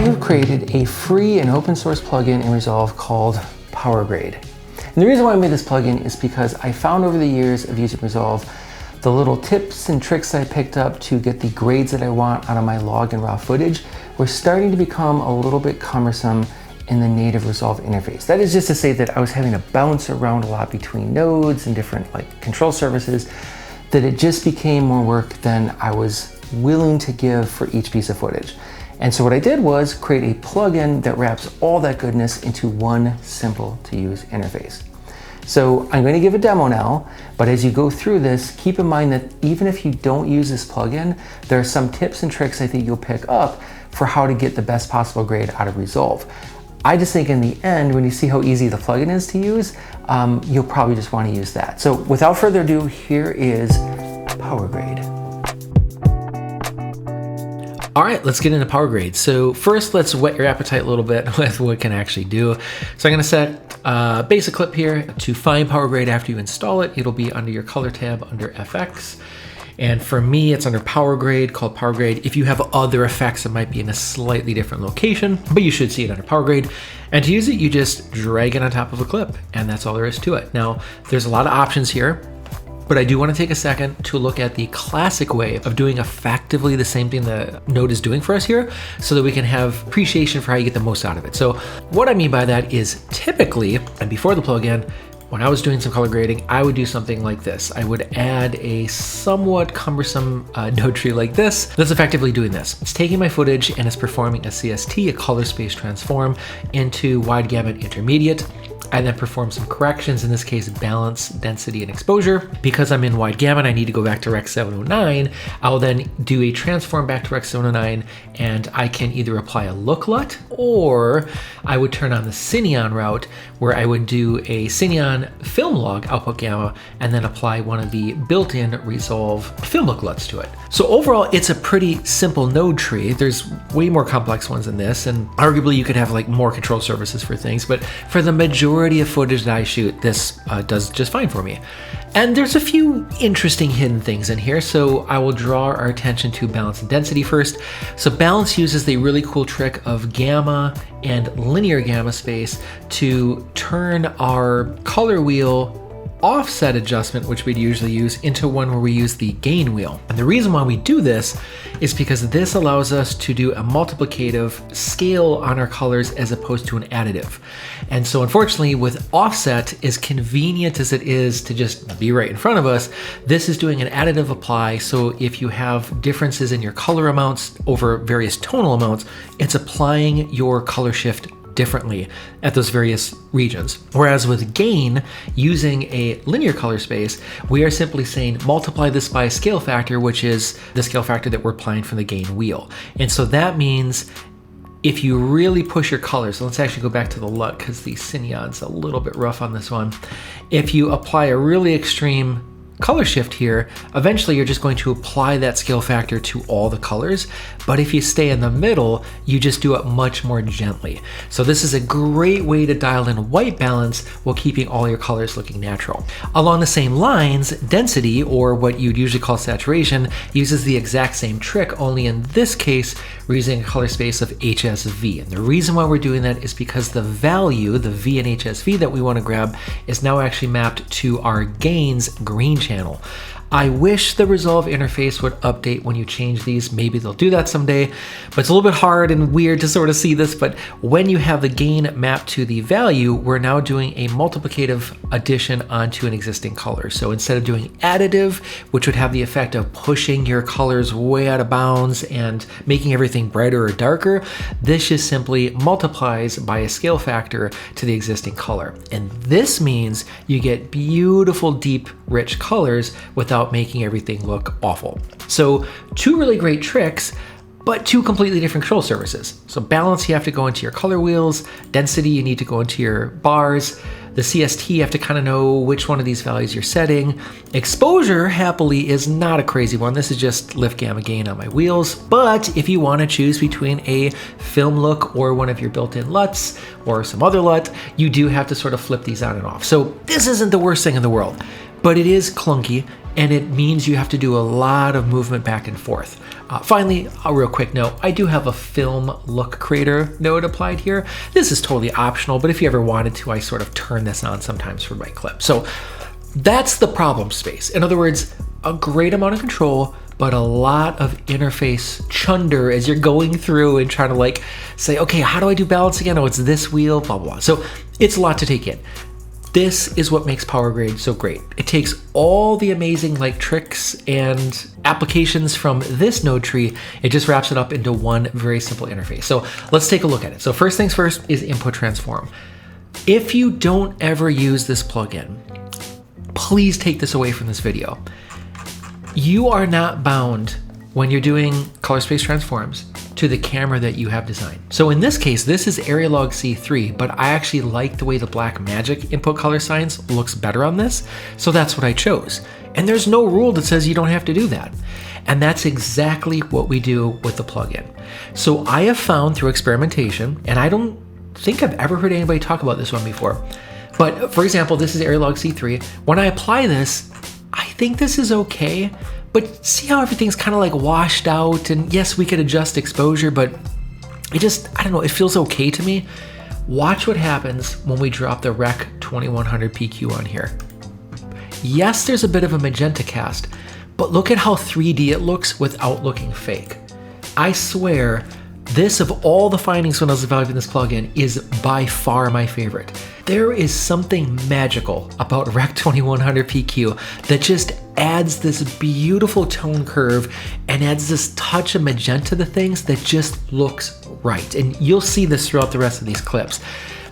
have created a free and open source plugin in Resolve called PowerGrade. And the reason why I made this plugin is because I found over the years of using Resolve, the little tips and tricks that I picked up to get the grades that I want out of my log and raw footage were starting to become a little bit cumbersome in the native Resolve interface. That is just to say that I was having to bounce around a lot between nodes and different control surfaces, that it just became more work than I was willing to give for each piece of footage. And so what I did was create a plugin that wraps all that goodness into one simple to use interface. So I'm going to give a demo now, but as you go through this, keep in mind that even if you don't use this plugin, there are some tips and tricks I think you'll pick up for how to get the best possible grade out of Resolve. I just think in the end, when you see how easy the plugin is to use, you'll probably just want to use that. So without further ado, here is PowerGrade. All right, let's get into PowerGrade. So first, let's whet your appetite a little bit with what it can actually do. So I'm gonna set a basic clip here. To find PowerGrade after you install it, it'll be under your color tab under FX. And for me, it's under PowerGrade, called PowerGrade. If you have other effects, it might be in a slightly different location, but you should see it under PowerGrade. And to use it, you just drag it on top of a clip, and that's all there is to it. Now, there's a lot of options here, but I do want to take a second to look at the classic way of doing effectively the same thing the Node is doing for us here, so that we can have appreciation for how you get the most out of it. So what I mean by that is typically, and before the plugin, when I was doing some color grading, I would do something like this. I would add a somewhat cumbersome node tree like this that's effectively doing this. It's taking my footage and it's performing a CST, a color space transform, into Wide Gamut Intermediate. I then perform some corrections, in this case, balance, density, and exposure. Because I'm in Wide Gamut, I need to go back to Rec 709. I'll then do a transform back to Rec 709, and I can either apply a look LUT, or I would turn on the Cineon route, where I would do a Cineon film log output gamma, and then apply one of the built-in Resolve film look LUTs to it. So overall, it's a pretty simple node tree. There's way more complex ones than this, and arguably you could have more control surfaces for things, but for the majority of footage that I shoot, this does just fine for me. And there's a few interesting hidden things in here, so I will draw our attention to balance and density first. So balance uses the really cool trick of gamma and linear gamma space to turn our color wheel offset adjustment, which we'd usually use, into one where we use the gain wheel. And the reason why we do this is because this allows us to do a multiplicative scale on our colors as opposed to an additive. And so unfortunately, with offset, as convenient as it is to just be right in front of us, this is doing an additive apply. So if you have differences in your color amounts over various tonal amounts, it's applying your color shift differently at those various regions. Whereas with gain, using a linear color space, we are simply saying multiply this by a scale factor, which is the scale factor that we're applying from the gain wheel. And so that means if you really push your colors, so let's actually go back to the LUT because the Cineon's a little bit rough on this one. If you apply a really extreme color shift here, eventually you're just going to apply that scale factor to all the colors. But if you stay in the middle, you just do it much more gently. So this is a great way to dial in white balance while keeping all your colors looking natural. Along the same lines, density, or what you'd usually call saturation, uses the exact same trick, only in this case, we're using a color space of HSV. And the reason why we're doing that is because the value, the V in HSV that we want to grab, is now actually mapped to our gains green channel. I wish the Resolve interface would update when you change these. Maybe they'll do that someday, but it's a little bit hard and weird to sort of see this. But when you have the gain mapped to the value, we're now doing a multiplicative addition onto an existing color. So instead of doing additive, which would have the effect of pushing your colors way out of bounds and making everything brighter or darker, this just simply multiplies by a scale factor to the existing color. And this means you get beautiful, deep, rich colors without making everything look awful. So two really great tricks, but two completely different control surfaces. So balance, you have to go into your color wheels. Density, you need to go into your bars. The CST, you have to kind of know which one of these values you're setting. Exposure, happily, is not a crazy one. This is just lift gamma gain on my wheels. But if you want to choose between a film look or one of your built-in LUTs or some other LUT, you do have to sort of flip these on and off. So this isn't the worst thing in the world, but it is clunky. and it means you have to do a lot of movement back and forth. Finally, a real quick note, I do have a film look creator node applied here. This is totally optional, but if you ever wanted to, I sort of turn this on sometimes for my clip. So that's the problem space. In other words, a great amount of control, but a lot of interface chunder as you're going through and trying to like say, okay, how do I do balance again? Oh, it's this wheel, blah, blah, blah. So it's a lot to take in. This is what makes PowerGrade so great. It takes all the amazing like tricks and applications from this node tree. It just wraps it up into one very simple interface. So let's take a look at it. So first things first is input transform. If you don't ever use this plugin, please take this away from this video. You are not bound when you're doing color space transforms to the camera that you have designed. So in this case, this is Arialog C3, but I actually like the way the Black Magic input color science looks better on this, so that's what I chose. And there's no rule that says you don't have to do that. And that's exactly what we do with the plugin. So I have found through experimentation, and I don't think I've ever heard anybody talk about this one before, but for example, this is Arialog C3. When I apply this, I think this is okay, but see how everything's kind of like washed out, and yes, we could adjust exposure, but I don't know, it feels okay to me. Watch what happens when we drop the Rec 2100 PQ on here. Yes, there's a bit of a magenta cast, but look at how 3D it looks without looking fake. I swear, this of all the findings when I was evaluating this plugin is by far my favorite. There is something magical about Rec 2100 PQ that just adds this beautiful tone curve and adds this touch of magenta to things that just looks right. And you'll see this throughout the rest of these clips.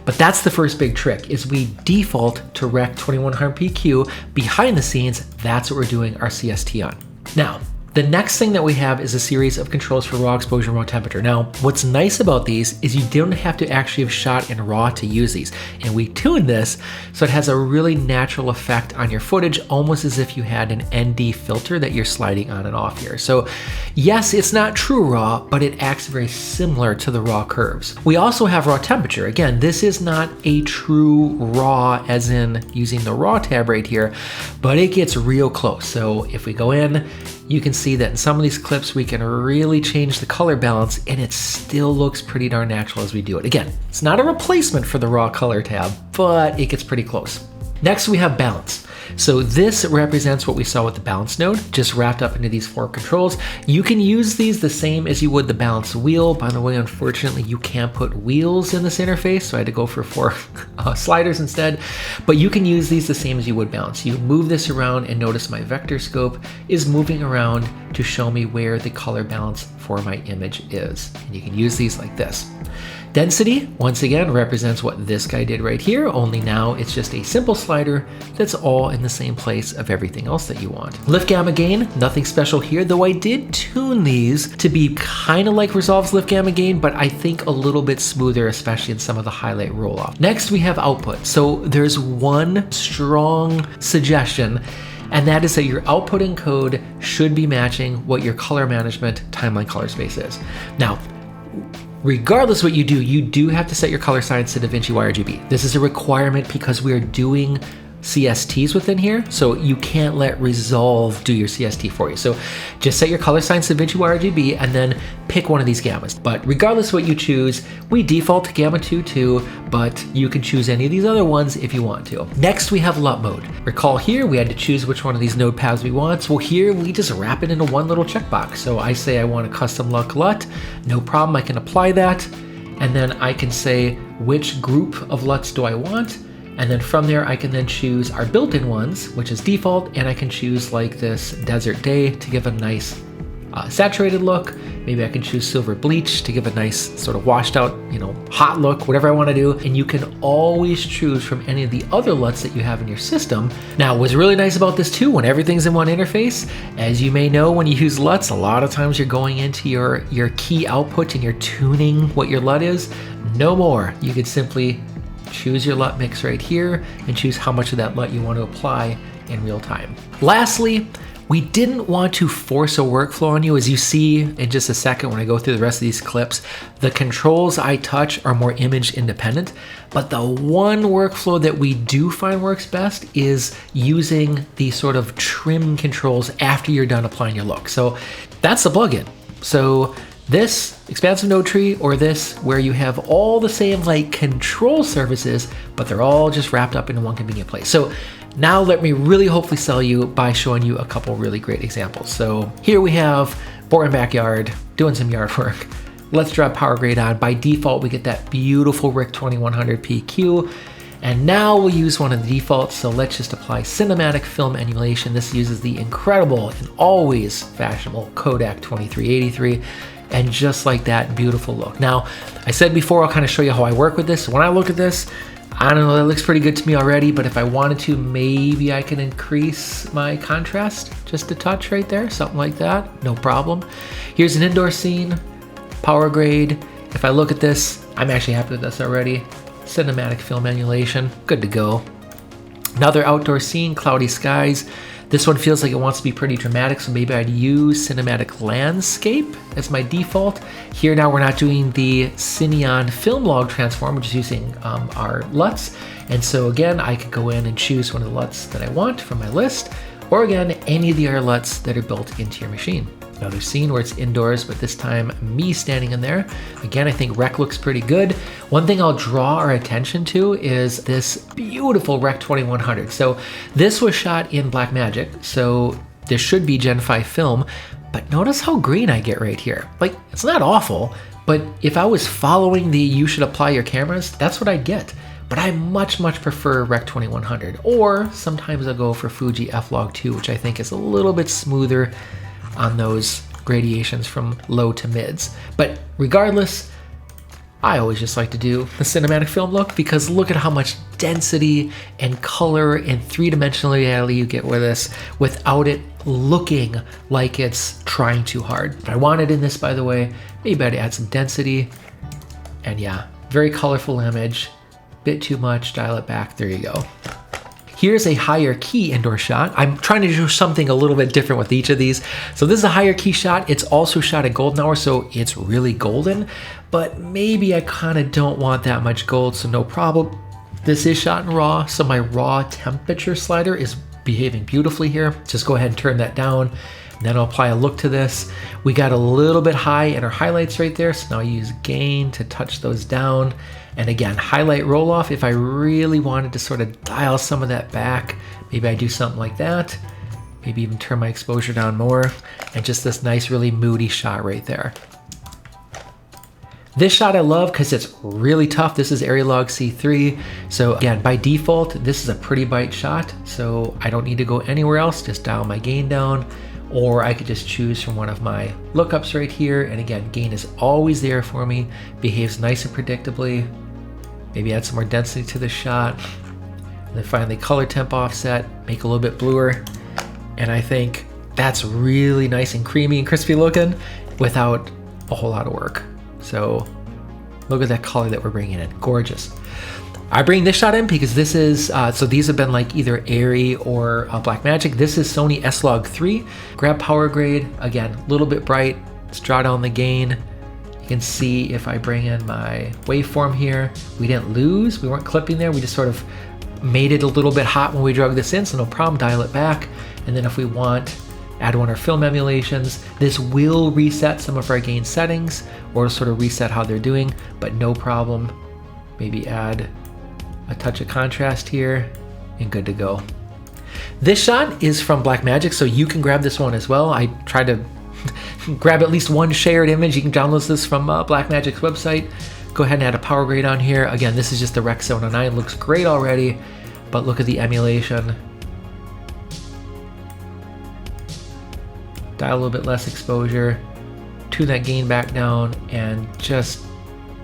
But that's the first big trick, is we default to Rec 2100 PQ. Behind the scenes, that's what we're doing our CST on. Now, the next thing that we have is a series of controls for raw exposure and raw temperature. Now, what's nice about these is you don't have to actually have shot in RAW to use these. And we tune this so it has a really natural effect on your footage, almost as if you had an ND filter that you're sliding on and off here. So yes, it's not true RAW, but it acts very similar to the RAW curves. We also have raw temperature. Again, this is not a true RAW as in using the RAW tab right here, but it gets real close. So if we go in, you can see that in some of these clips, we can really change the color balance and it still looks pretty darn natural as we do it. Again, it's not a replacement for the raw color tab, but it gets pretty close. Next, we have balance. So this represents what we saw with the balance node, just wrapped up into these 4 controls. You can use these the same as you would the balance wheel. By the way, unfortunately, you can't put wheels in this interface, so I had to go for 4 sliders instead. But you can use these the same as you would balance. You move this around and notice my vector scope is moving around to show me where the color balance for my image is. And you can use these like this. Density, once again, represents what this guy did right here, only now it's just a simple slider that's all in the same place of everything else that you want. Lift gamma gain, nothing special here, though I did tune these to be kind of like Resolve's lift gamma gain, but I think a little bit smoother, especially in some of the highlight roll-off. Next, we have output. So there's one strong suggestion, and that is that your output encode should be matching what your color management timeline color space is. Now, regardless what you do have to set your color science to DaVinci Wide RGB. This is a requirement because we are doing CSTs within here, so you can't let Resolve do your CST for you. So just set your color science to DaVinci Wide RGB and then pick one of these gammas. But regardless what you choose, we default to gamma 2.2, but you can choose any of these other ones if you want to. Next, we have LUT mode. Recall here, we had to choose which one of these node paths we want. Well, here we just wrap it into one little checkbox. So I say I want a custom LUT, no problem, I can apply that. And then I can say which group of LUTs do I want. And then from there, I can then choose our built-in ones, which is default, and I can choose like this desert day to give a nice saturated look. Maybe I can choose silver bleach to give a nice sort of washed out, hot look, whatever I want to do. And you can always choose from any of the other LUTs that you have in your system. Now, what's really nice about this too, when everything's in one interface, as you may know, when you use LUTs, a lot of times you're going into your key output and you're tuning what your LUT is. No more. You could simply choose your LUT mix right here and choose how much of that LUT you want to apply in real time. Lastly, We didn't want to force a workflow on you. As you see in just a second when I go through the rest of these clips, the controls I touch are more image independent, but the one workflow that we do find works best is using the sort of trim controls after you're done applying your look. So that's the plugin. So this expansive node tree, or this where you have all the same like control surfaces, but they're all just wrapped up in one convenient place. So now let me really hopefully sell you by showing you a couple really great examples. So here we have boring backyard, doing some yard work. Let's drop PowerGrade on. By default, we get that beautiful RIC 2100 PQ. And now we'll use one of the defaults. So let's just apply cinematic film emulation. This uses the incredible and always fashionable Kodak 2383. And just like that, beautiful look. Now, I said before, I'll kind of show you how I work with this. So when I look at this, I don't know, that looks pretty good to me already, but if I wanted to, maybe I can increase my contrast just a touch right there, something like that, no problem. Here's an indoor scene, PowerGrade. If I look at this, I'm actually happy with this already. Cinematic film emulation, good to go. Another outdoor scene, cloudy skies. This one feels like it wants to be pretty dramatic, so maybe I'd use cinematic landscape as my default. Here now we're not doing the Cineon film log transform, which is using our LUTs. And so again, I could go in and choose one of the LUTs that I want from my list, or again, any of the other LUTs that are built into your machine. Another scene where it's indoors, but this time me standing in there. Again, I think rec looks pretty good. One thing I'll draw our attention to is this beautiful REC 2100. So this was shot in Blackmagic, so this should be Gen 5 film, but notice how green I get right here. Like, it's not awful, but if I was following the you should apply your cameras, that's what I'd get. But I much prefer REC 2100, or sometimes I'll go for Fuji F-Log 2, which I think is a little bit smoother on those gradations from low to mids. But regardless, I always just like to do the cinematic film look, because look at how much density and color and three-dimensionality you get with this without it looking like it's trying too hard. If I wanted in this, by the way, maybe I'd add some density. And yeah, very colorful image, bit too much, dial it back, there you go. Here's a higher key indoor shot. I'm trying to do something a little bit different with each of these. So this is a higher key shot. It's also shot at golden hour, so it's really golden, but maybe I kind of don't want that much gold, so no problem. This is shot in raw, so my raw temperature slider is behaving beautifully here. Just go ahead and turn that down, and then I'll apply a look to this. We got a little bit high in our highlights right there, so now I use gain to touch those down. And again, highlight roll off, if I really wanted to sort of dial some of that back, maybe I do something like that. Maybe even turn my exposure down more, and just this nice, really moody shot right there. This shot I love because it's really tough. This is Aerolog C3. So again, by default, this is a pretty bright shot, so I don't need to go anywhere else, just dial my gain down. Or I could just choose from one of my lookups right here. And again, gain is always there for me, behaves nice and predictably. Maybe add some more density to the shot. And then finally color temp offset, make a little bit bluer. And I think that's really nice and creamy and crispy looking without a whole lot of work. So look at that color that we're bringing in, gorgeous. I bring this shot in because this is, so these have been like either Airy or Blackmagic. This is Sony S-Log 3. Grab PowerGrade, again, a little bit bright. Let's draw down the gain. You can see if I bring in my waveform here, we didn't lose, we weren't clipping there. We just sort of made it a little bit hot when we drug this in, so no problem, dial it back. And then if we want, add one of our film emulations. This will reset some of our gain settings or sort of reset how they're doing, but no problem. Maybe add a touch of contrast here and good to go. This shot is from Blackmagic, so you can grab this one as well. I tried to grab at least one shared image. You can download this from Blackmagic's website. Go ahead and add a PowerGrade on here. Again, this is just the REC 709. Looks great already, but look at the emulation. Dial a little bit less exposure, tune that gain back down, and just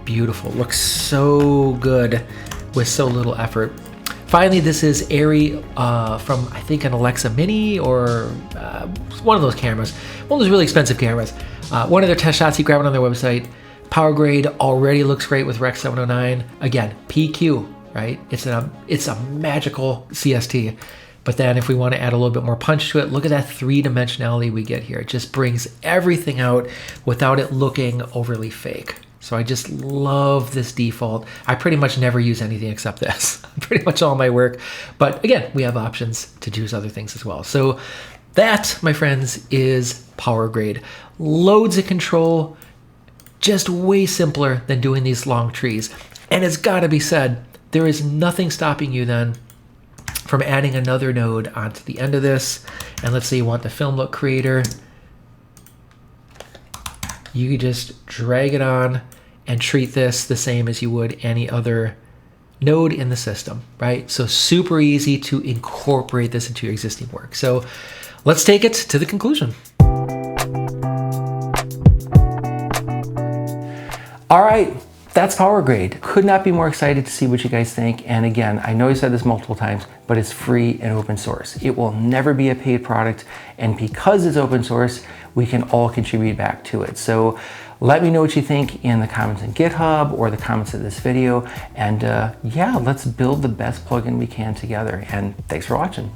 beautiful. Looks so good with so little effort. Finally, this is Airy from, I think, an Alexa Mini or one of those cameras. One of those really expensive cameras. One of their test shots, you grab it on their website. PowerGrade already looks great with REC 709. Again, PQ, right? It's a magical CST. But then if we want to add a little bit more punch to it, look at that 3-dimensionality we get here. It just brings everything out without it looking overly fake. So I just love this default. I pretty much never use anything except this, pretty much all my work. But again, we have options to choose other things as well. So that, my friends, is PowerGrade. Loads of control, just way simpler than doing these long trees. And it's gotta be said, there is nothing stopping you then from adding another node onto the end of this. And let's say you want the film look creator. You could just drag it on and treat this the same as you would any other node in the system, right? So super easy to incorporate this into your existing work. So let's take it to the conclusion. All right, that's PowerGrade. Could not be more excited to see what you guys think. And again, I know I said this multiple times, but it's free and open source. It will never be a paid product. And because it's open source, we can all contribute back to it. So let me know what you think in the comments on GitHub or the comments of this video. And yeah, let's build the best plugin we can together. And thanks for watching.